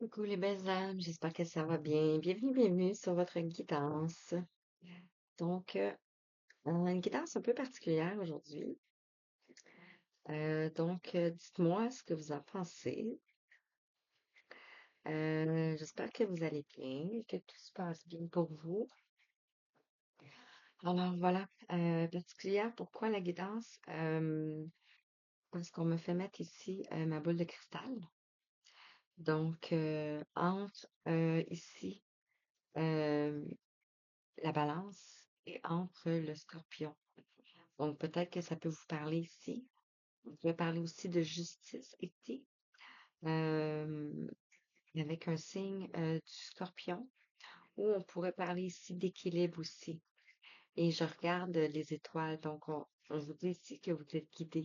Coucou les belles âmes, j'espère que ça va bien. Bienvenue, bienvenue sur votre guidance. Donc, une guidance un peu particulière aujourd'hui. Dites-moi ce que vous en pensez. J'espère que vous allez bien, que tout se passe bien pour vous. Alors voilà, particulière, pourquoi la guidance? Parce qu'on me fait mettre ici ma boule de cristal. Donc, entre ici euh, la balance et entre le scorpion. Donc, peut-être que ça peut vous parler ici. On pourrait parler aussi de justice ici, euh, avec un signe du scorpion, ou on pourrait parler ici d'équilibre aussi. Et je regarde les étoiles, donc on vous dit ici que vous êtes guidé.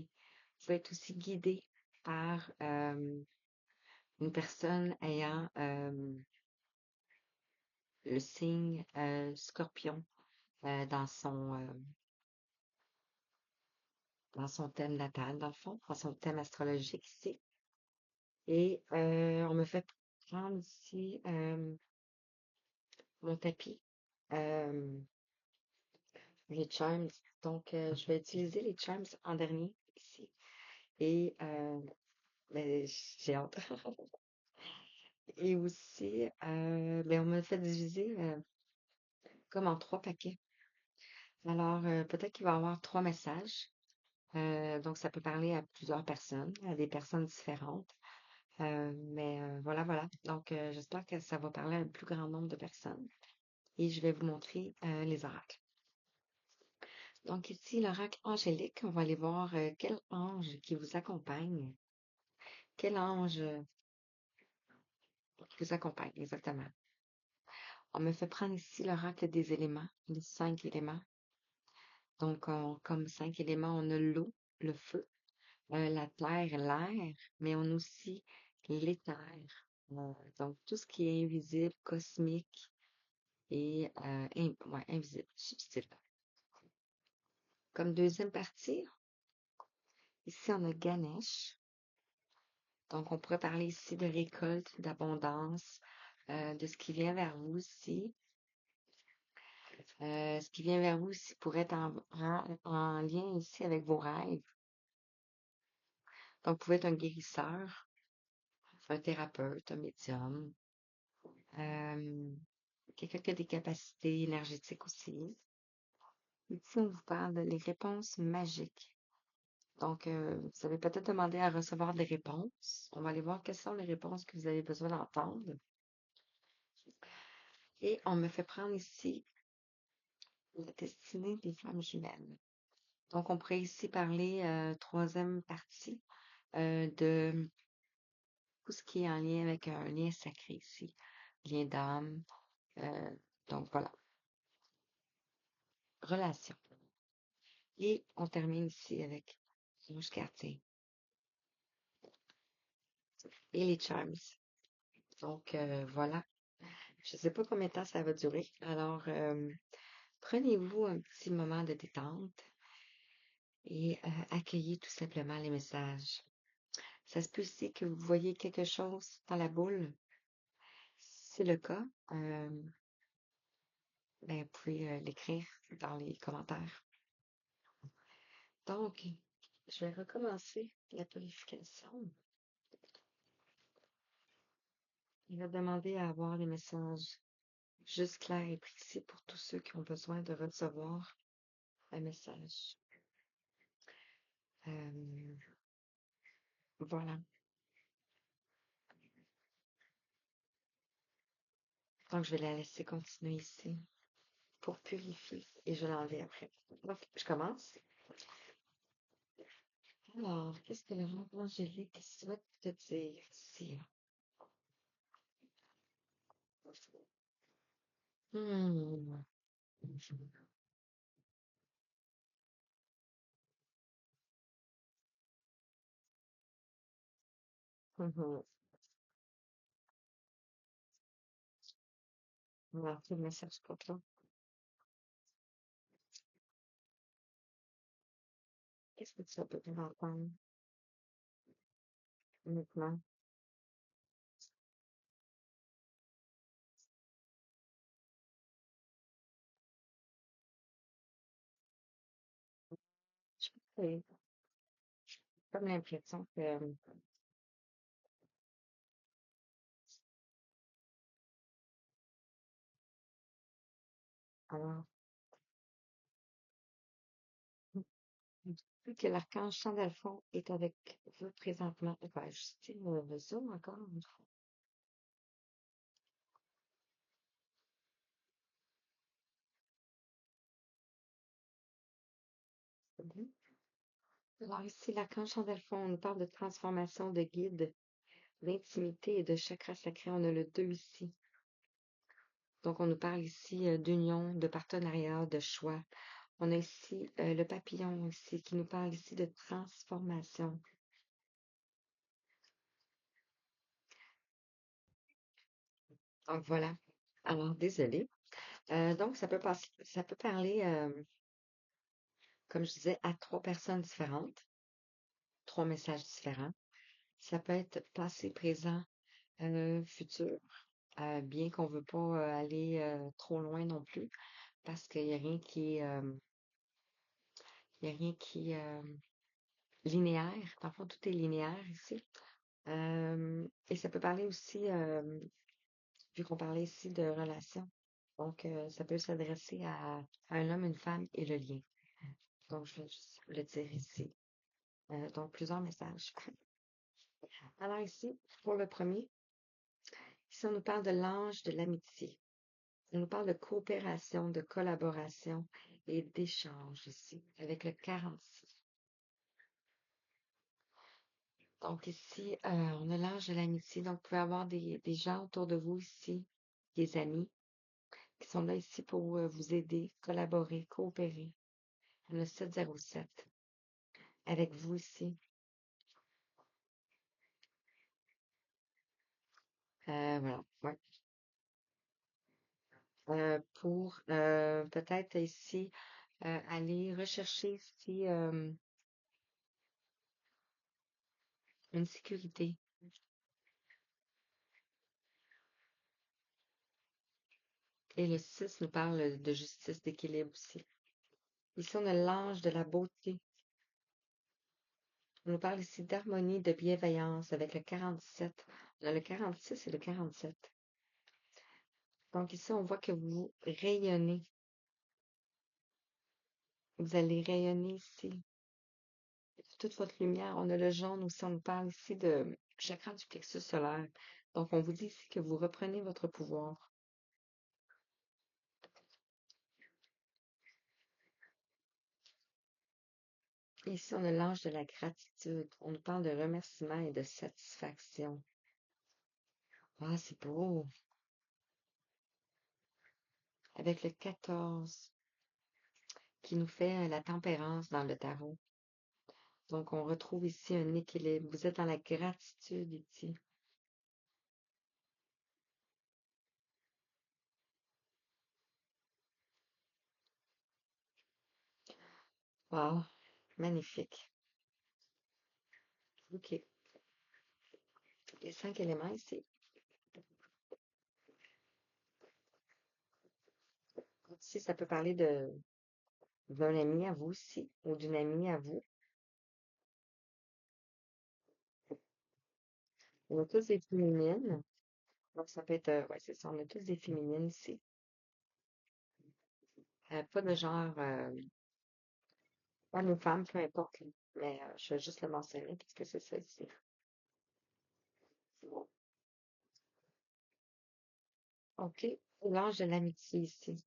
Vous pouvez être aussi guidé par une personne ayant le signe scorpion euh, dans son, euh, dans son thème natal, dans le fond, dans son thème astrologique ici. Et on me fait prendre ici mon tapis, euh, les charms. Donc, je vais utiliser les charms en dernier ici. Et ben, j'ai hâte. Et aussi, ben, on me fait diviser comme en 3 paquets. Alors, peut-être qu'il va y avoir 3 messages. Donc, ça peut parler à plusieurs personnes, à des personnes différentes. Voilà, voilà. Donc, j'espère que ça va parler à un plus grand nombre de personnes. Et je vais vous montrer les oracles. Donc ici, l'oracle angélique, on va aller voir quel ange qui vous accompagne. Quel ange qui vous accompagne, exactement. On me fait prendre ici l'oracle des éléments, les 5 éléments. Donc, comme 5 éléments, on a l'eau, le feu, la terre, l'air, mais on a aussi l'éther. Donc, tout ce qui est invisible, cosmique et ouais, invisible, subtil. Comme deuxième partie, ici, on a Ganesh. Donc, on pourrait parler ici de récolte, d'abondance, de ce qui vient vers vous ici. Ce qui vient vers vous ici pourrait être en lien ici avec vos rêves. Donc, vous pouvez être un guérisseur, un thérapeute, un médium, euh, quelqu'un qui a des capacités énergétiques aussi. Ici, on vous parle des réponses magiques. Donc, vous avez peut-être demandé à recevoir des réponses. On va aller voir quelles sont les réponses que vous avez besoin d'entendre. Et on me fait prendre ici la destinée des femmes jumelles. Donc, on pourrait ici parler, troisième partie, de tout ce qui est en lien avec un lien sacré ici, lien d'âme. euh, donc, voilà, relation. Et on termine ici avec Rouge Quartier et les charms. Donc, voilà. Je ne sais pas combien de temps ça va durer. Alors, prenez-vous un petit moment de détente et accueillez tout simplement les messages. Ça se peut aussi que vous voyez quelque chose dans la boule. Si c'est le cas, ben, vous pouvez l'écrire dans les commentaires. Donc, je vais recommencer la purification. Il va demander à avoir les messages juste clairs et précis pour tous ceux qui ont besoin de recevoir un message. Euh, voilà. Donc, je vais la laisser continuer ici pour purifier et je vais l'enlever après. Donc, je commence. Alors, qu'est-ce que le roi angélique souhaite te dire ici? Hmm. Mhm. Alors, quel message pour toi? Qu'est-ce que tu as besoin d'entendre maintenant? Oui, j'ai comme l'impression que, alors, vu que l'archange Sandalphon est avec vous présentement, enfin, je sais, le Zoom encore une fois. Mhm. Alors ici, l'archange Sandalphon, on nous parle de transformation, de guide, d'intimité et de chakra sacré. On a le 2 ici. Donc, on nous parle ici d'union, de partenariat, de choix. On a ici le papillon ici qui nous parle ici de transformation. Donc, voilà. Alors, désolé. Donc, ça peut parler, comme je disais, à trois personnes différentes, trois messages différents. Ça peut être passé, présent, futur, bien qu'on veut pas aller trop loin non plus, parce qu'il n'y a rien qui est, il y a rien qui est linéaire. Parfois, tout est linéaire ici. Et ça peut parler aussi, vu qu'on parlait ici de relations. Donc, ça peut s'adresser à un homme, une femme et le lien. Donc, je vais juste le dire ici. Donc, plusieurs messages. Alors ici, pour le premier, ici, on nous parle de l'ange de l'amitié. On nous parle de coopération, de collaboration et d'échange ici, avec le 46. Donc ici, on a l'ange de l'amitié. Donc, vous pouvez avoir des gens autour de vous ici, des amis, qui sont là ici pour vous aider, collaborer, coopérer. On a 707 avec vous ici. Voilà, ouais. Pour peut-être ici aller rechercher ici une sécurité. Et le 6 nous parle de justice, d'équilibre aussi. Ici, on a l'ange de la beauté. On nous parle ici d'harmonie, de bienveillance avec le 47. On a le 46 et le 47. Donc ici, on voit que vous rayonnez. Vous allez rayonner ici. Toute votre lumière. On a le jaune aussi. On nous parle ici de chakra du plexus solaire. Donc, on vous dit ici que vous reprenez votre pouvoir. Ici, on a l'ange de la gratitude. On nous parle de remerciement et de satisfaction. Ah, c'est beau. Avec le 14 qui nous fait la tempérance dans le tarot. Donc, on retrouve ici un équilibre. Vous êtes dans la gratitude ici. Wow, magnifique. OK. Les 5 éléments ici. Ici, ça peut parler d'un ami à vous aussi, ou d'une amie à vous. On a tous des féminines. Donc, ça peut être, ouais, c'est ça, on a tous des féminines ici. Pas de genre, homme ou femme, peu importe. Mais je vais juste le mentionner parce que c'est ça ici. OK. L'ange de l'amitié ici,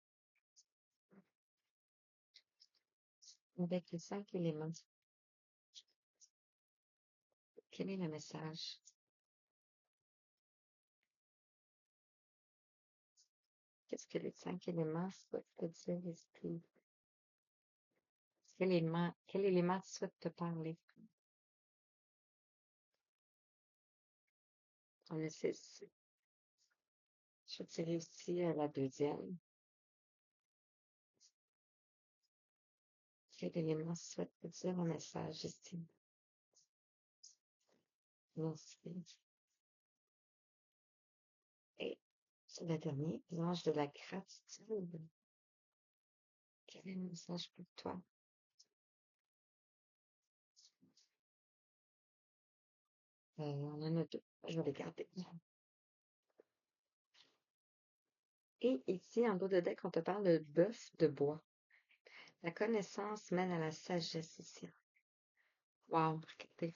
avec les 5 éléments. Quel est le message? Qu'est-ce que les 5 éléments souhaitent te dire, esprit? Quel élément souhaite te parler? On le sait ici. Je vais tirer aussi la deuxième. Quel élément souhaite te dire un message ici? Merci. Et c'est le dernier, l'ange de la gratitude. Quel est le message pour toi? On en a deux. Je vais les garder. Et ici, en bas de deck, on te parle de bœuf de bois. La connaissance mène à la sagesse ici. Wow, regardez.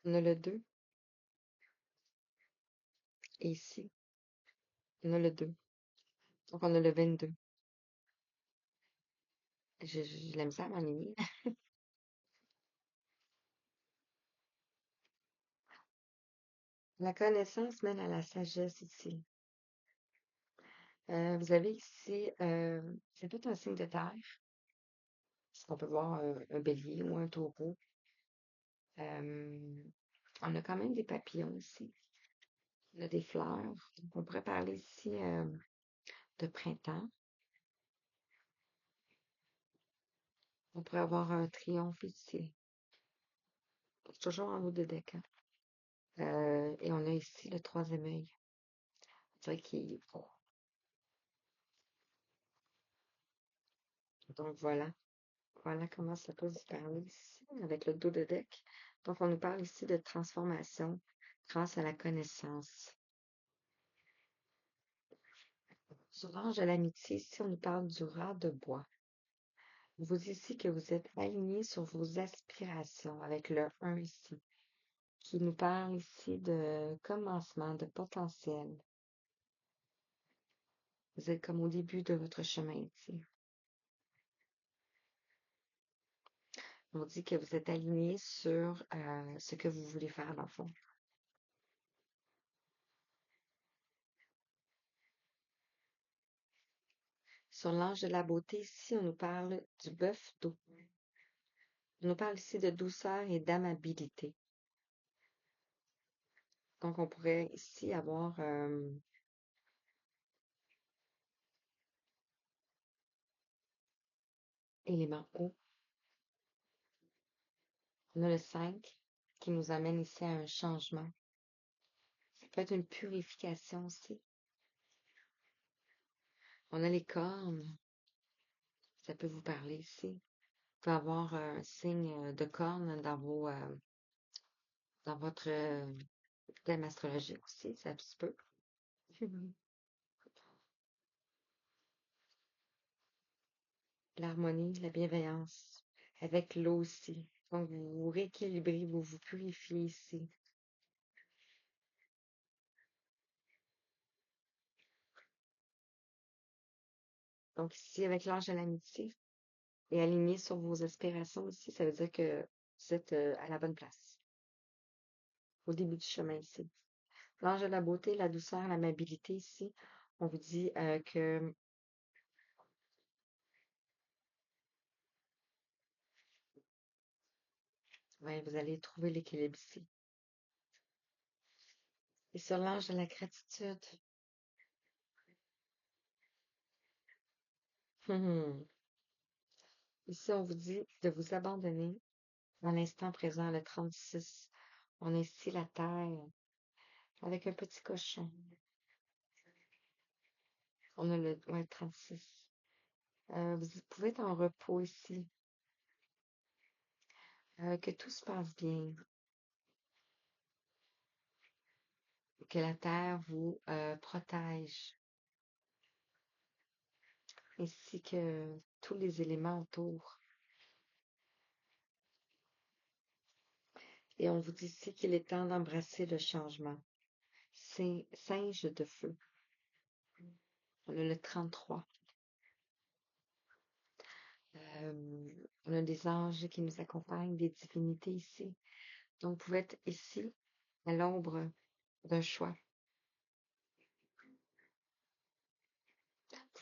On a le 2. Et ici, on a le 2. Donc, on a le 22. J'ai de la misère à m'enligner. La connaissance mène à la sagesse ici. Vous avez ici, c'est tout un signe de terre. Parce qu'on peut voir un bélier ou un taureau. Euh, on a quand même des papillons ici. On a des fleurs. Donc, on pourrait parler ici de printemps. On pourrait avoir un triomphe ici. C'est toujours en haut de deck, hein. Et on a ici le troisième œil. On dirait qu'il est beau. Donc voilà. Voilà comment ça peut vous parler ici avec le dos de deck. Donc on nous parle ici de transformation grâce à la connaissance. Sur l'ange de l'amitié, ici on nous parle du rat de bois. Vous dites ici que vous êtes aligné sur vos aspirations avec le 1 ici, qui nous parle ici de commencement, de potentiel. Vous êtes comme au début de votre chemin ici. On dit que vous êtes aligné sur ce que vous voulez faire dans le fond. Sur l'ange de la beauté, ici, on nous parle du bœuf d'eau. On nous parle ici de douceur et d'amabilité. Donc, on pourrait ici avoir élément eau. On a le 5 qui nous amène ici à un changement. Ça peut être une purification aussi. On a les cornes. Ça peut vous parler ici. Vous pouvez avoir un signe de corne dans votre thème astrologique aussi, ça se peut. L'harmonie, la bienveillance, avec l'eau aussi. Donc, vous vous rééquilibrez, vous vous purifiez ici. Donc, ici, avec l'ange de l'amitié et aligné sur vos aspirations ici, ça veut dire que vous êtes à la bonne place, au début du chemin ici. L'ange de la beauté, la douceur, l'amabilité ici, on vous dit que ouais, vous allez trouver l'équilibre ici. Et sur l'ange de la gratitude, ici, on vous dit de vous abandonner dans l'instant présent, le 36. On est ici la terre avec un petit cochon. On a le ouais, 36. Vous pouvez être en repos ici. Que tout se passe bien. Que la terre vous protège. Ainsi que tous les éléments autour. Et on vous dit ici qu'il est temps d'embrasser le changement. C'est singe de feu. On a le 33. Euh, on a des anges qui nous accompagnent, des divinités ici. Donc, vous pouvez être ici, à l'ombre d'un choix.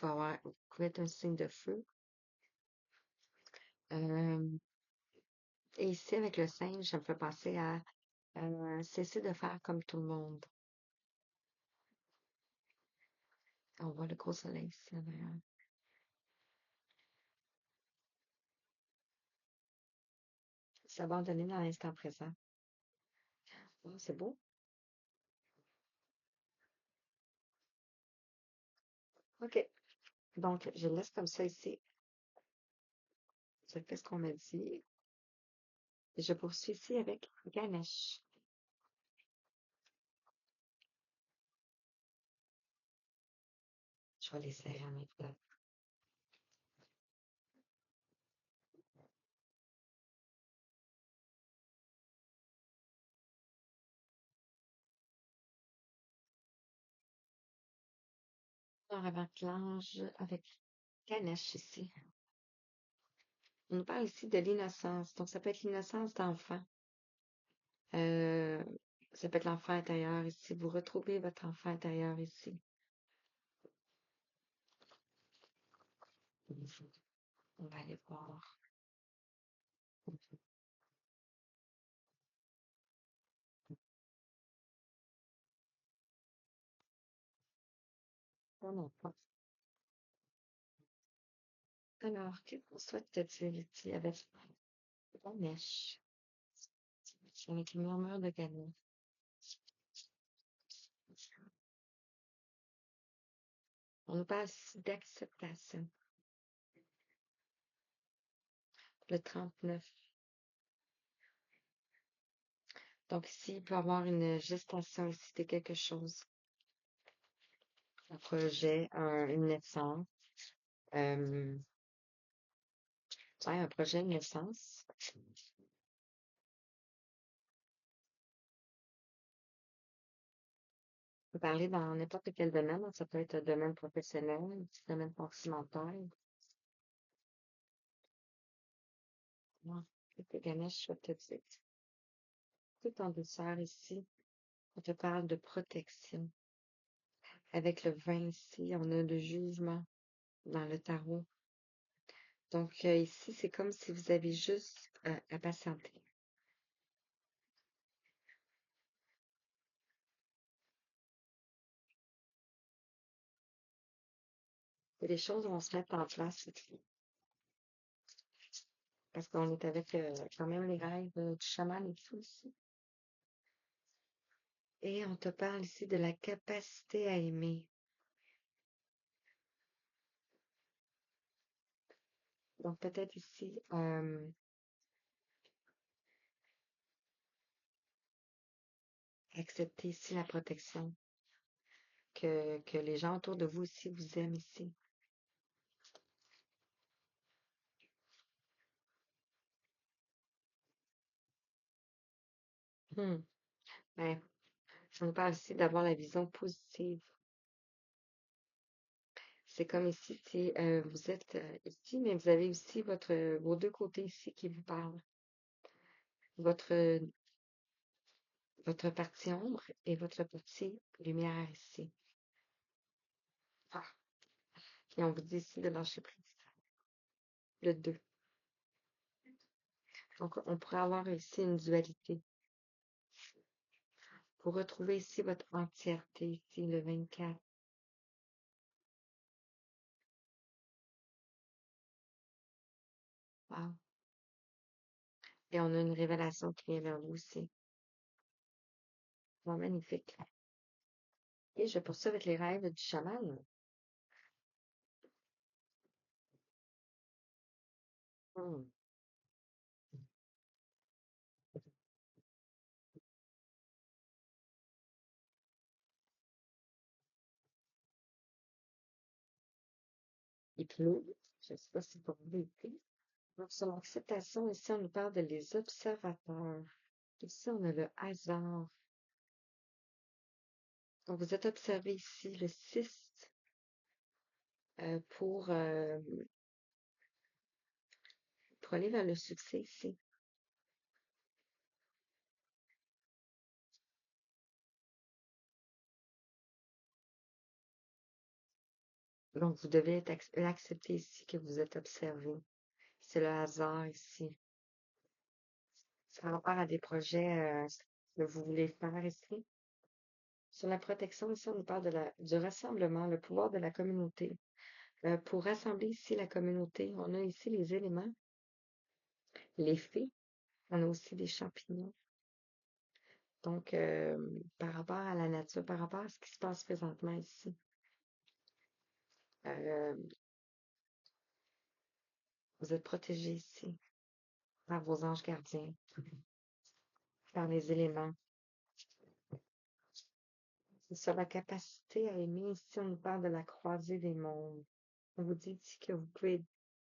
Vous pouvez être un signe de feu. Euh, et ici, avec le singe, ça me fait penser à cesser de faire comme tout le monde. On voit le gros soleil ici en arrière. S'abandonner dans l'instant présent. Oh, c'est beau. OK. Donc, je laisse comme ça ici. Je fais ce qu'on m'a dit. Et je poursuis ici avec Ganesh. vais les serrer en même temps. Alors, avec l'ange, avec Ganesh ici. On nous parle ici de l'innocence. Donc, ça peut être l'innocence d'enfant. Euh, Ça peut être l'enfant intérieur ici. Vous retrouvez votre enfant intérieur ici. On va aller voir. Ton enfant. Alors, qu'est-ce qu'on souhaite te dire ici avec Ganesh? Avec le murmure de Ganesh. On nous parle ici d'acceptation. Le 39. Donc ici, il peut y avoir une gestation ici de quelque chose. Un projet, une naissance. Euh, ouais, un projet de naissance. On peut parler dans n'importe quel domaine. Ça peut être un domaine professionnel, un petit domaine sentimental. Ouais. Qu'est-ce que Ganesh va te dire? Tout en douceur ici, on te parle de protection. Avec le 20 ici, on a le jugement dans le tarot. Donc ici, c'est comme si vous avez juste à patienter. Et les choses vont se mettre en place ici. Parce qu'on est avec quand même les rêves du chaman et tout ici. Et on te parle ici de la capacité à aimer. Donc peut-être ici, accepter ici la protection. Que les gens autour de vous aussi vous aiment ici. Hmm. Ben, ça nous parle ici d'avoir la vision positive. C'est comme ici, si vous êtes ici, mais vous avez aussi vos deux côtés ici qui vous parlent. Votre, votre partie ombre et votre partie lumière ici. Ah. Et on vous dit ici de lâcher prise. Le 2. Donc, on pourrait avoir ici une dualité. Pour retrouver ici votre entièreté, ici, le 24. Wow. Et on a une révélation qui vient vers vous aussi. Wow, magnifique. Et je poursuis avec les rêves du chaman. Hmm. Il pleut. Je ne sais pas si pour vous l'été. Donc, sur l'acceptation, ici, on nous parle de les observateurs. Ici, on a le hasard. Donc, vous êtes observé ici le 6 pour, pour aller vers le succès ici. Donc, vous devez accepter ici que vous êtes observé. C'est le hasard ici. Ça rapport à des projets que vous voulez faire ici. Sur la protection, ici, on nous parle du rassemblement, le pouvoir de la communauté. Pour rassembler ici la communauté, on a ici les éléments, les fées, on a aussi des champignons. Donc, par rapport à la nature, par rapport à ce qui se passe présentement ici, euh, vous êtes protégés ici par vos anges gardiens, par les éléments. sur la capacité à aimer. Ici, on nous parle de la croisée des mondes. On vous dit ici que vous pouvez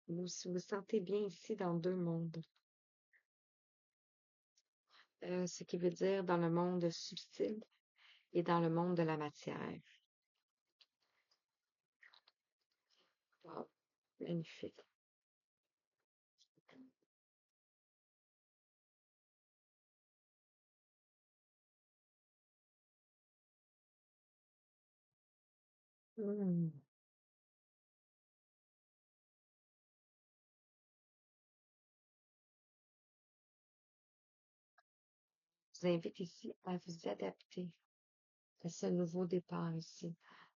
vous sentez bien ici dans deux mondes. Ce qui veut dire dans le monde subtil et dans le monde de la matière. Wow, magnifique. Hmm. Je vous invite ici à vous adapter à ce nouveau départ ici.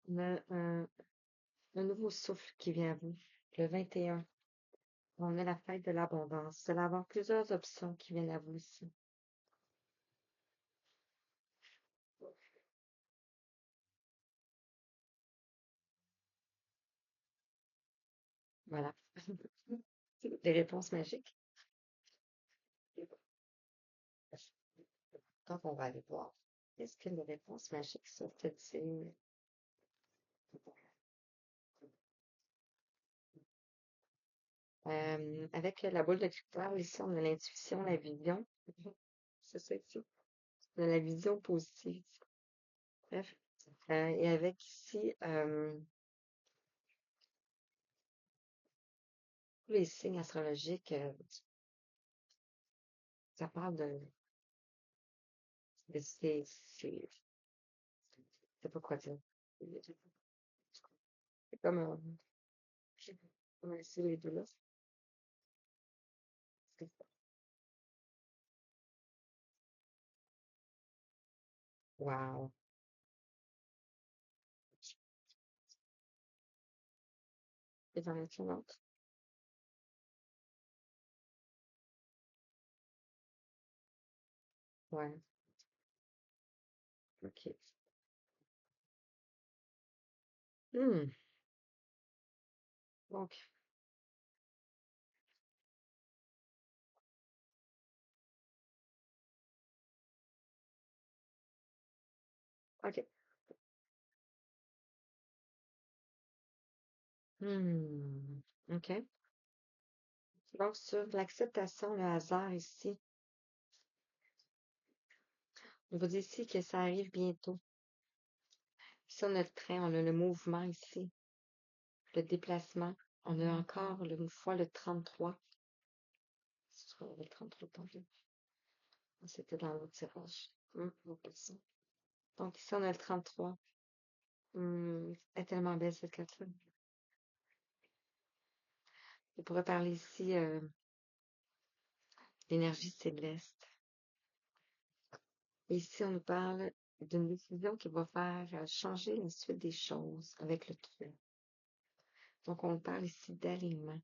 On a un nouveau souffle qui vient à vous. Le 21, on a la fête de l'abondance. Vous allez avoir plusieurs options qui viennent à vous ici. Voilà. Des réponses magiques. Donc, on va aller voir. Est-ce que les réponses magiques sont faites-ils? Avec la boule de cristal, ici, on a l'intuition, la vision. C'est ça ici. On a la vision positive. Bref. Et avec ici, tous les signes astrologiques, ça parle de c'est pas quoi dire. C'est comme, comment essayer les deux là. Wow. Et dans la suivante. Ouais. OK. Hmm. Donc, OK. Hmm. OK. Donc, sur l'acceptation, le hasard ici, on vous dit ici que ça arrive bientôt. Ici, on a le train, on a le mouvement ici, le déplacement. On a encore une fois le 33. Le 33, attendez. C'était dans l'autre tirage. Ok, ça. Donc ici, on a le 33. Elle est tellement belle cette carte-là. On pourrait parler ici d'énergie céleste. Et ici, on nous parle d'une décision qui va faire changer la suite des choses avec le 3. Donc, on parle ici d'alignement.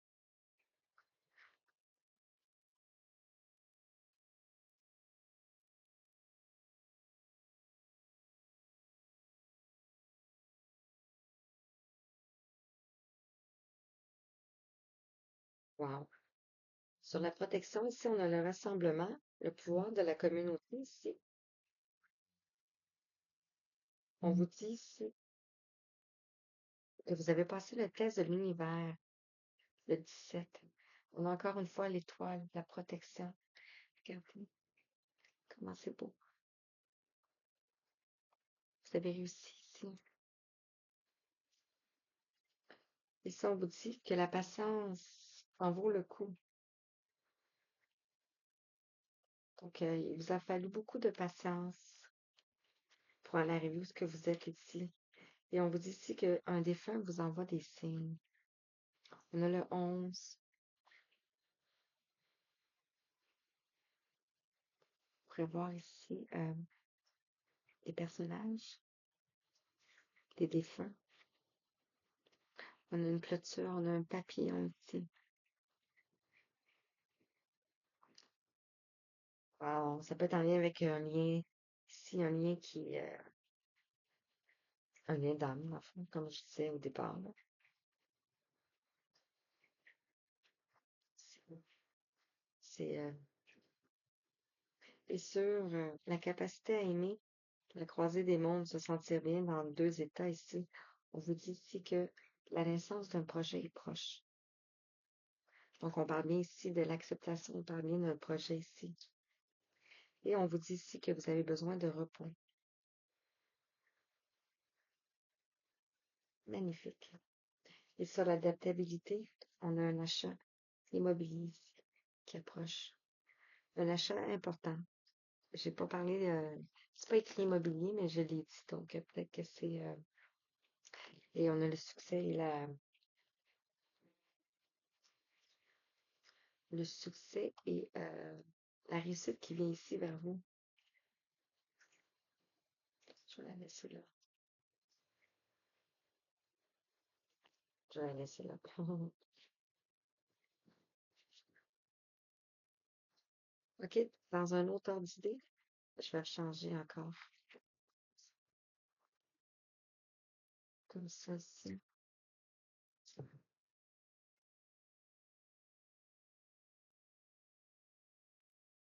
Wow. Sur la protection, ici, on a le rassemblement, le pouvoir de la communauté ici. On vous dit ici que vous avez passé le test de l'univers, le 17. On a encore une fois l'étoile, la protection. Regardez comment c'est beau. Vous avez réussi ici. Ici, on vous dit que la patience en vaut le coup. Donc, il vous a fallu beaucoup de patience pour en arriver où ce que vous êtes ici. Et on vous dit ici qu'un défunt vous envoie des signes. On a le 11. Vous pourrez voir ici des personnages, des défunts. On a une clôture, on a un papillon ici. Alors, ça peut être en lien avec un lien, ici, un lien qui, un lien d'âme, en fait, comme je disais au départ, là. C'est, et sur la capacité à aimer, La croisée des mondes, se sentir bien dans deux états ici. On vous dit ici que la naissance d'un projet est proche. Donc, on parle bien ici de l'acceptation, on parle bien d'un projet ici. Et on vous dit ici que vous avez besoin de repos. Magnifique. Et sur l'adaptabilité, on a un achat immobilier ici qui approche. Un achat important. J'ai pas parlé, c'est pas écrit immobilier, mais je l'ai dit, donc peut-être que c'est, et on a le succès et le succès et la réussite qui vient ici vers vous. Je vais la laisser là. Je vais la laisser là. OK, dans un autre ordre d'idée, je vais changer encore. Comme ça ici.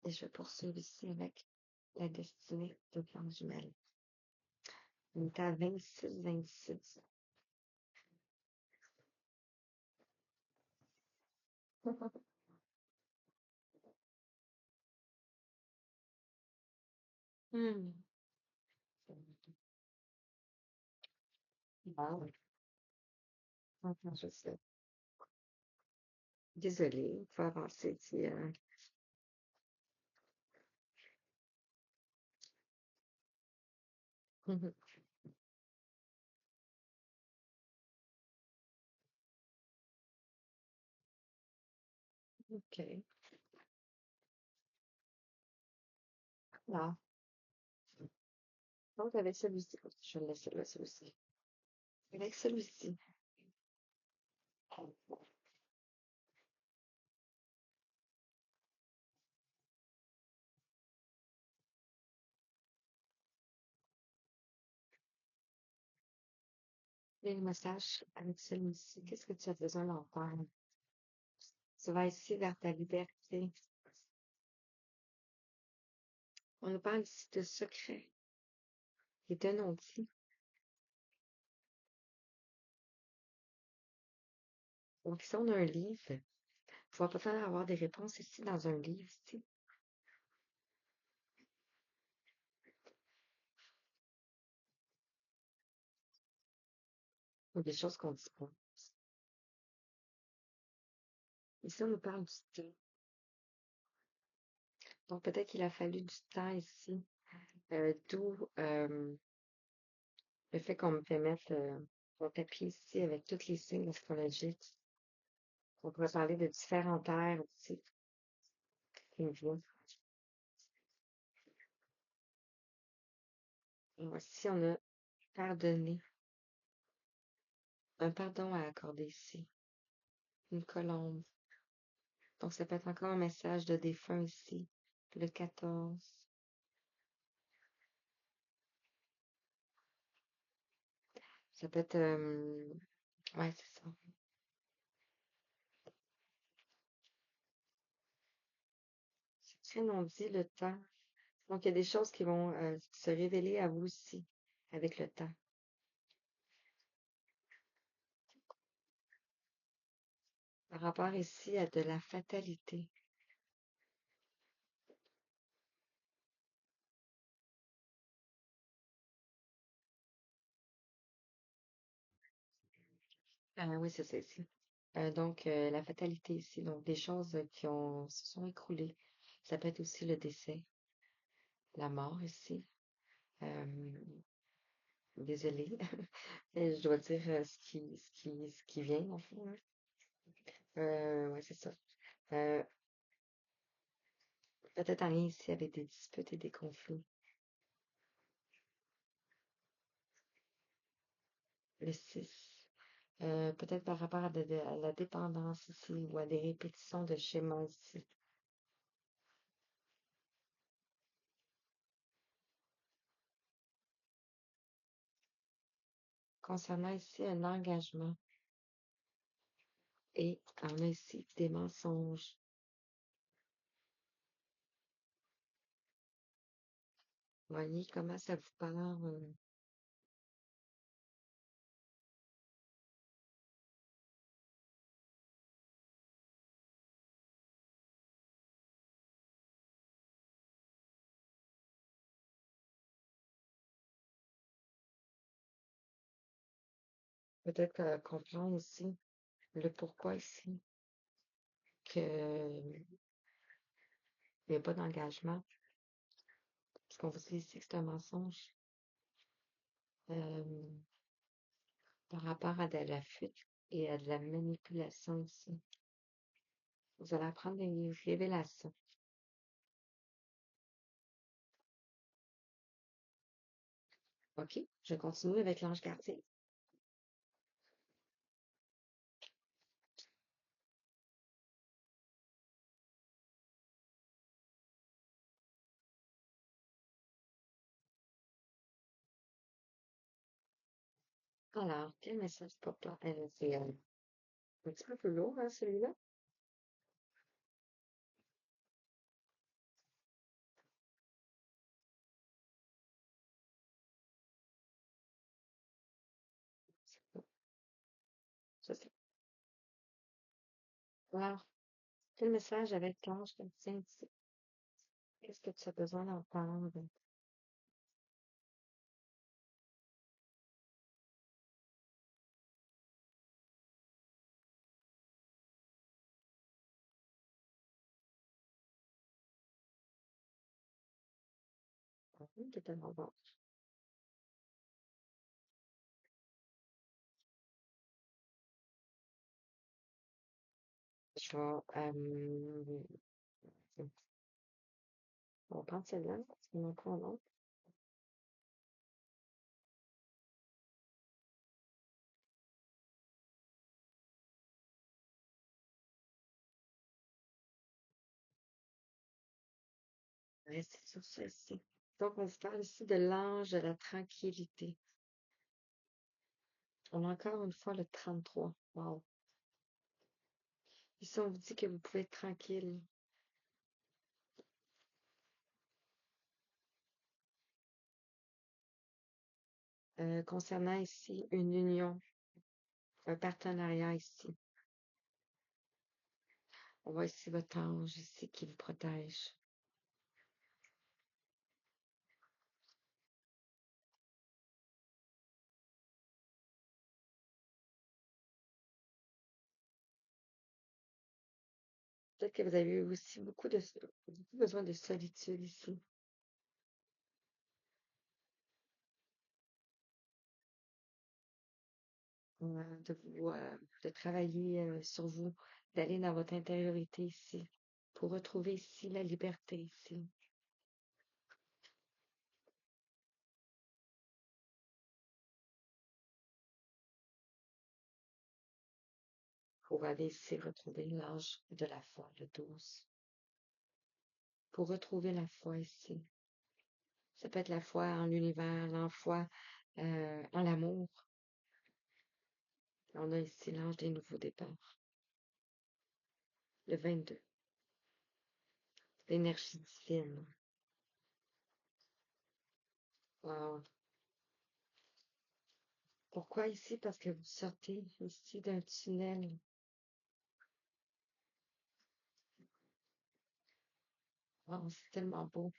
Et je vais poursuivre ici avec la destinée de plan jumelle. On est à 26. Hmm. Wow. Attends, je sais. Désolée, il faut avancer. OK. Non. Donc, avec celui-ci, je vais le laisser là, celui-ci. Avec celui-ci, les messages avec celui-ci, qu'est-ce que tu as besoin d'entendre? Tu vas ici vers ta liberté. On nous parle ici de secrets et de non-dits. Donc, ici, on a un livre. Tu vas peut-être avoir des réponses ici dans un livre, ici, ou des choses qu'on dit pas. Ici, on nous parle du temps. Donc, peut-être qu'il a fallu du temps ici, d'où le fait qu'on me fait mettre mon tapis ici avec tous les signes astrologiques. On pourrait parler de différentes ères aussi qui me viennent. Voici, on a pardonné. Un pardon à accorder ici. Une colombe. Donc, ça peut être encore un message de défunt ici. Le 14. Ça peut être... ouais, c'est ça. C'est très non-dit, le temps. Donc, il y a des choses qui vont se révéler à vous aussi avec le temps. Par rapport ici à de la fatalité. Oui, c'est ça ici. Donc, la fatalité ici. Donc, des choses se sont écroulées. Ça peut être aussi le décès, la mort ici. Euh, Désolée. Et je dois dire ce qui vient, en fait. Hein. Ouais, c'est ça. Euh, Peut-être en lien ici avec des disputes et des conflits. Le 6. Peut-être par rapport à la dépendance ici ou à des répétitions de schémas ici. Concernant ici un engagement et on a ici des mensonges. Voyez comment ça vous parle. Peut-être comprendre aussi le pourquoi ici, qu'il n'y a pas d'engagement. Parce qu'on vous dit ici que c'est un mensonge euh, par rapport à de la fuite et à de la manipulation ici. Vous allez apprendre des révélations. OK? Je continue avec l'ange gardien. Alors, quel message pour toi? C'est un petit peu plus lourd, hein, celui-là. Je sais. Alors, quel message avec l'ange gardien ici? Qu'est-ce que tu as besoin d'entendre? Totalement bon. Je vais, on va prendre celle-là, parce qu'on en prend un autre. Rester sur celle-ci. Donc, on se parle ici de l'ange de la tranquillité. On a encore une fois le 33. Wow. Ici, on vous dit que vous pouvez être tranquille. Concernant ici une union, un partenariat ici. On voit ici votre ange ici qui vous protège. Peut-être que vous avez eu aussi beaucoup besoin de solitude ici. De travailler sur vous, d'aller dans votre intériorité ici, pour retrouver ici la liberté ici, pour aller ici retrouver l'âge de la foi, le 12, pour retrouver la foi ici. Ça peut être la foi en l'univers, la foi en l'amour. On a ici l'âge des nouveaux départs, le 22, l'énergie divine. Wow. Pourquoi ici? Parce que vous sortez ici d'un tunnel. Wow, c'est tellement beau.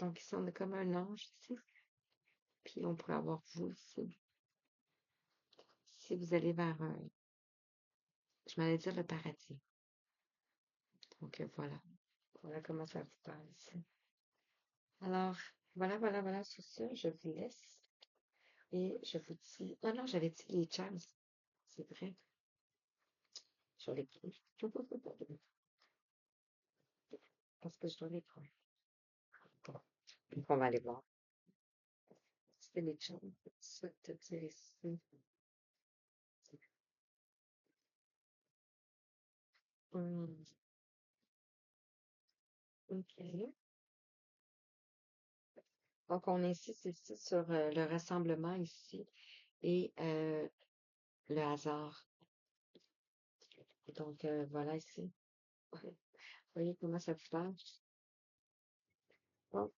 Donc ici, on est comme un ange ici. Puis on pourrait avoir vous ici. Si vous allez vers je m'allais dire le paradis. Donc voilà. Voilà comment ça vous parle ici. Alors, voilà. Sur ce, je vous laisse. Et je vous dis. Oh non, j'avais dit les charms. C'est vrai. Je vais l'écrire. Parce que je dois les prendre. Bon. Donc, on va aller voir. C'était les charms. Ça te dire ici. Hum, ok. Donc, on insiste ici sur le rassemblement ici et le hasard. Donc, voilà ici. Vous voyez comment ça vous parle? Bon,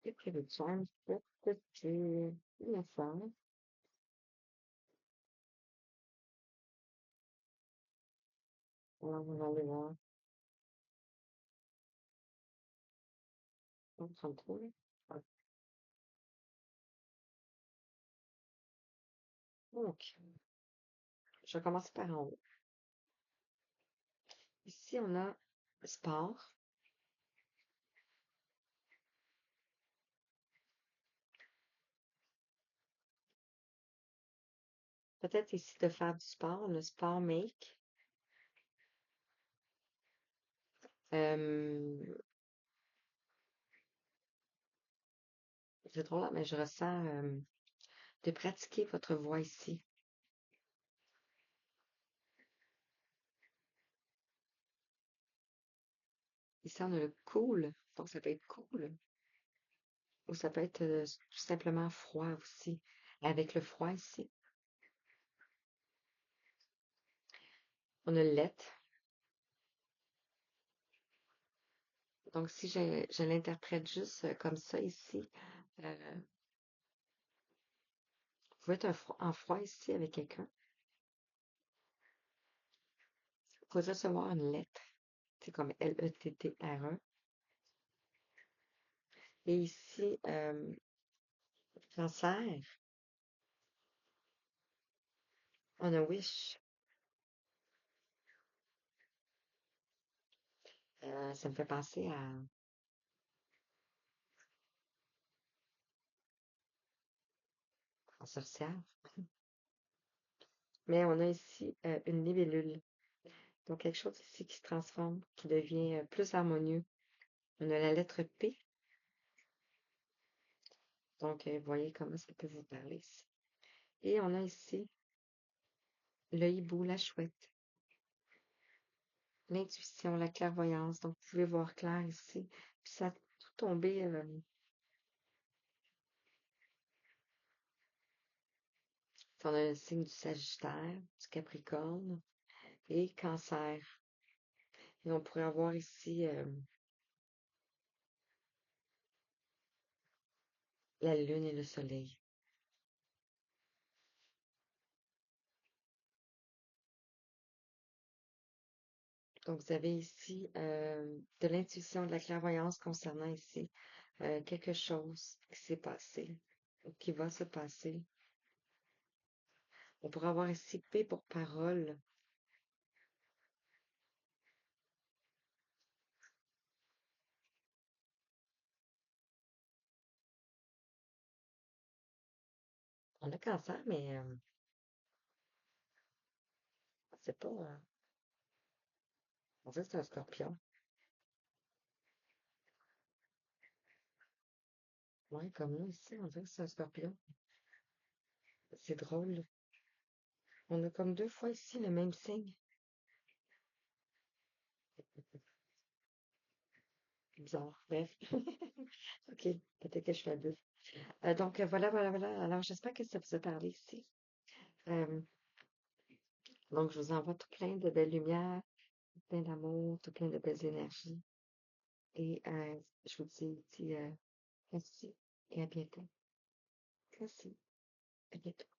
Et puis le charme, peut-être que c'est une affaire. Alors, on va aller voir. 33. Ah, ok. Je vais commencer par en haut. Ici, on a sport. Peut-être ici de faire du sport, le sport make. Euh, c'est drôle, mais je ressens de pratiquer votre voix ici. Ici, on a le cool, donc ça peut être cool. Ou ça peut être tout simplement froid aussi. Avec le froid ici, on a le let. Donc, si je l'interprète juste comme ça ici, vous pouvez être en froid ici avec quelqu'un. Vous pouvez recevoir une lettre. C'est comme Lettre. Et ici, cancer, on a wish. Ça me fait penser à sorcière. Mais on a ici une libellule. Donc, quelque chose ici qui se transforme, qui devient plus harmonieux. On a la lettre P. Donc, vous voyez comment ça peut vous parler ici. Et on a ici le hibou, la chouette, l'intuition, la clairvoyance. Donc, vous pouvez voir clair ici. Puis ça a tout tombé. On a le signe du Sagittaire, du Capricorne et Cancer. Et on pourrait avoir ici la Lune et le Soleil. Donc, vous avez ici de l'intuition, de la clairvoyance concernant ici quelque chose qui s'est passé ou qui va se passer. On pourrait avoir ici P pour parole. On a Cancer, mais c'est pas. On dirait que c'est un Scorpion. Ouais, comme nous ici, on dirait que c'est un Scorpion. C'est drôle. On a comme deux fois ici le même signe. Bizarre. Bref. Ok, peut-être que je suis à deux. Donc, voilà. Alors, j'espère que ça vous a parlé ici. Euh, donc, je vous envoie tout plein de belles lumières, tout plein d'amour, tout plein de belles énergies. Et je vous dis merci et à bientôt. Merci. À bientôt.